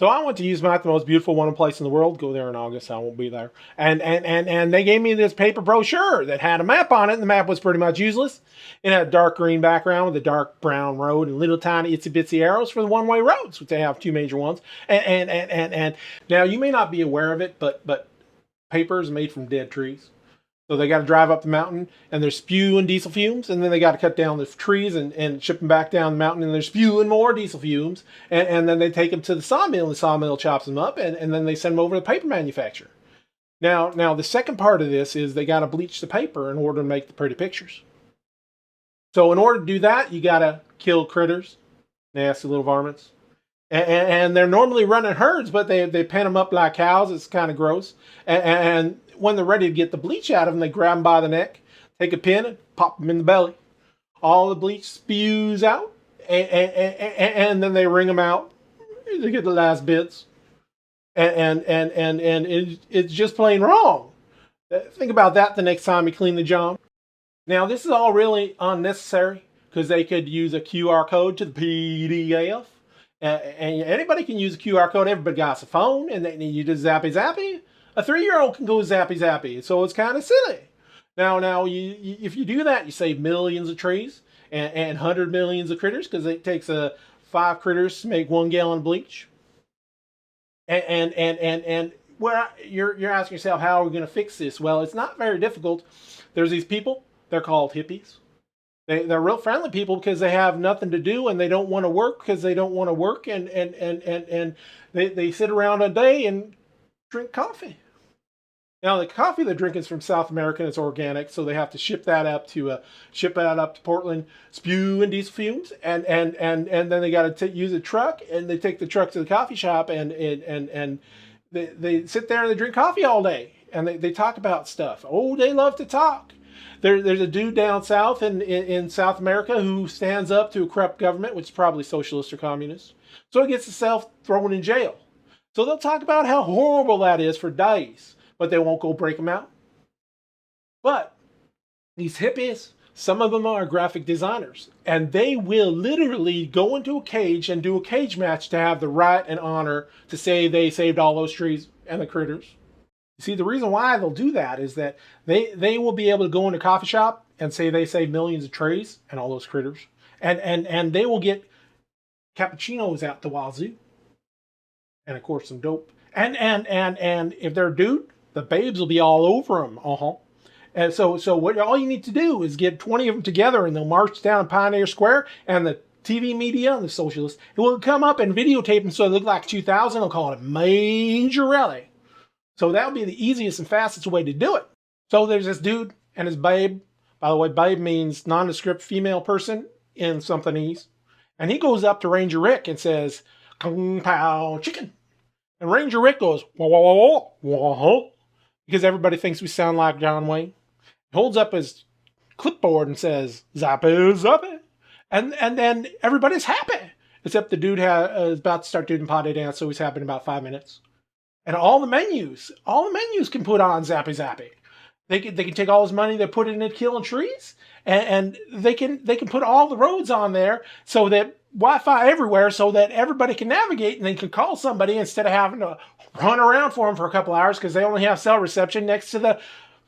So I went to Yosemite, the most beautiful one place in the world. Go there in August. I won't be there. And they gave me this paper brochure that had a map on it, and the map was pretty much useless. It had a dark green background with a dark brown road and little tiny itsy bitsy arrows for the one-way roads, which they have two major ones. And now you may not be aware of it, but paper is made from dead trees. So they got to drive up the mountain, and they're spewing diesel fumes, and then they got to cut down the trees and ship them back down the mountain, and they're spewing more diesel fumes, and then they take them to the sawmill, and the sawmill chops them up, and then they send them over to the paper manufacturer. Now the second part of this is they got to bleach the paper in order to make the pretty pictures. So in order to do that, you got to kill critters, nasty little varmints. And they're normally running herds, but they pen them up like cows. It's kind of gross. And when they're ready to get the bleach out of them, they grab them by the neck, take a pin, and pop them in the belly. All the bleach spews out, and then they wring them out to get the last bits. And it's just plain wrong. Think about that the next time you clean the John. Now, this is all really unnecessary because they could use a QR code to the PDF. And anybody can use a QR code. Everybody got a phone, and then you just zappy zappy. A 3-year-old can go zappy zappy, so it's kind of silly. Now, if you do that, you save millions of trees and 100 millions of critters because it takes 5 critters to make 1 gallon of bleach. And where you're asking yourself, how are we going to fix this? Well, it's not very difficult. There's these people. They're called hippies. They're real friendly people because they have nothing to do and they don't want to work because they don't want to work, and they sit around a day and drink coffee. Now the coffee they're drinking is from South America and it's organic, so they have to ship that up to Portland, spew and diesel fumes, and then they got to use a truck, and they take the truck to the coffee shop and they sit there and they drink coffee all day and they talk about stuff. Oh, they love to talk. There's a dude down south in South America who stands up to a corrupt government, which is probably socialist or communist. So he gets himself thrown in jail. So they'll talk about how horrible that is for days, but they won't go break him out. But these hippies, some of them are graphic designers, and they will literally go into a cage and do a cage match to have the right and honor to say they saved all those trees and the critters. See, the reason why they'll do that is that they will be able to go in a coffee shop and say they saved millions of trees and all those critters. And they will get cappuccinos out the wazoo. And of course some dope. And if they're a dude, the babes will be all over them. And so what all you need to do is get 20 of them together and they'll march down Pioneer Square, and the TV media and the socialists will come up and videotape them so they look like 2000. They'll call it a major rally. So that would be the easiest and fastest way to do it. So there's this dude and his babe. By the way, babe means nondescript female person in somethingese. And he goes up to Ranger Rick and says, "Kung Pao Chicken." And Ranger Rick goes, "Wah, wah, wah, wah, wah," because everybody thinks we sound like John Wayne. He holds up his clipboard and says, "Zappy, zappy." And then everybody's happy. Except the dude is about to start doing potty dance, so he's happy in about 5 minutes. And all the menus can put on Zappy Zappy. They can take all his money, they put it into killing trees, and they can put all the roads on there so that Wi-Fi everywhere, so that everybody can navigate and they can call somebody instead of having to run around for them for a couple hours because they only have cell reception next to the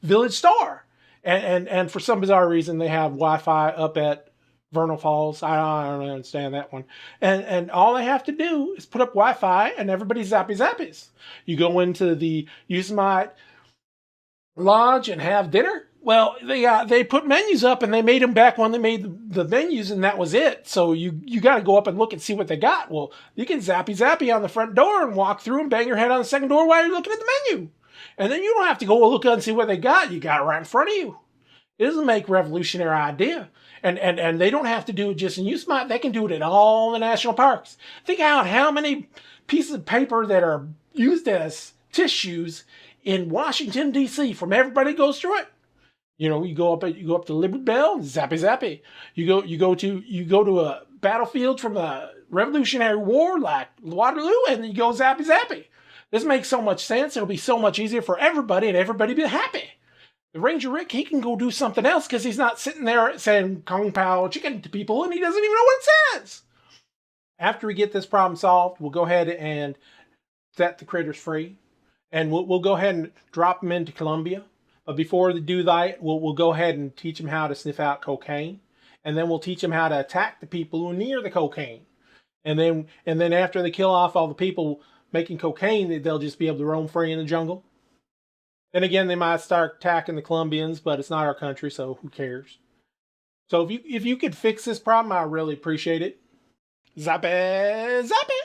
village store. And for some bizarre reason, they have Wi-Fi up at Vernal Falls. I don't understand that one. And all they have to do is put up Wi-Fi and everybody's zappy zappies. You go into the Yosemite Lodge and have dinner. Well, they put menus up and they made them back when they made the menus, and that was it. So you got to go up and look and see what they got. Well, you can zappy zappy on the front door and walk through and bang your head on the second door while you're looking at the menu. And then you don't have to go look and see what they got. You got it right in front of you. It doesn't make revolutionary idea. And they don't have to do it just in Yosemite. They can do it in all the national parks. Think out how many pieces of paper that are used as tissues in Washington, D.C. from everybody who goes through it. You know, you go up to Liberty Bell, zappy zappy. You go to a battlefield from the Revolutionary War like Waterloo, and you go zappy zappy. This makes so much sense. It'll be so much easier for everybody, and everybody be happy. The Ranger Rick, he can go do something else because he's not sitting there saying Kung Pao Chicken to people, and he doesn't even know what it says. After we get this problem solved, we'll go ahead and set the critters free. And we'll go ahead and drop them into Colombia. But before they do that, we'll go ahead and teach them how to sniff out cocaine. And then we'll teach them how to attack the people who are near the cocaine. And then after they kill off all the people making cocaine, they'll just be able to roam free in the jungle. Then again, they might start attacking the Colombians, but it's not our country, so who cares? So if you could fix this problem, I really appreciate it. Zappy, zappy!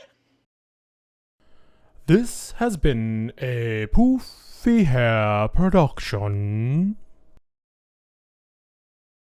This has been a Poofy Hair production.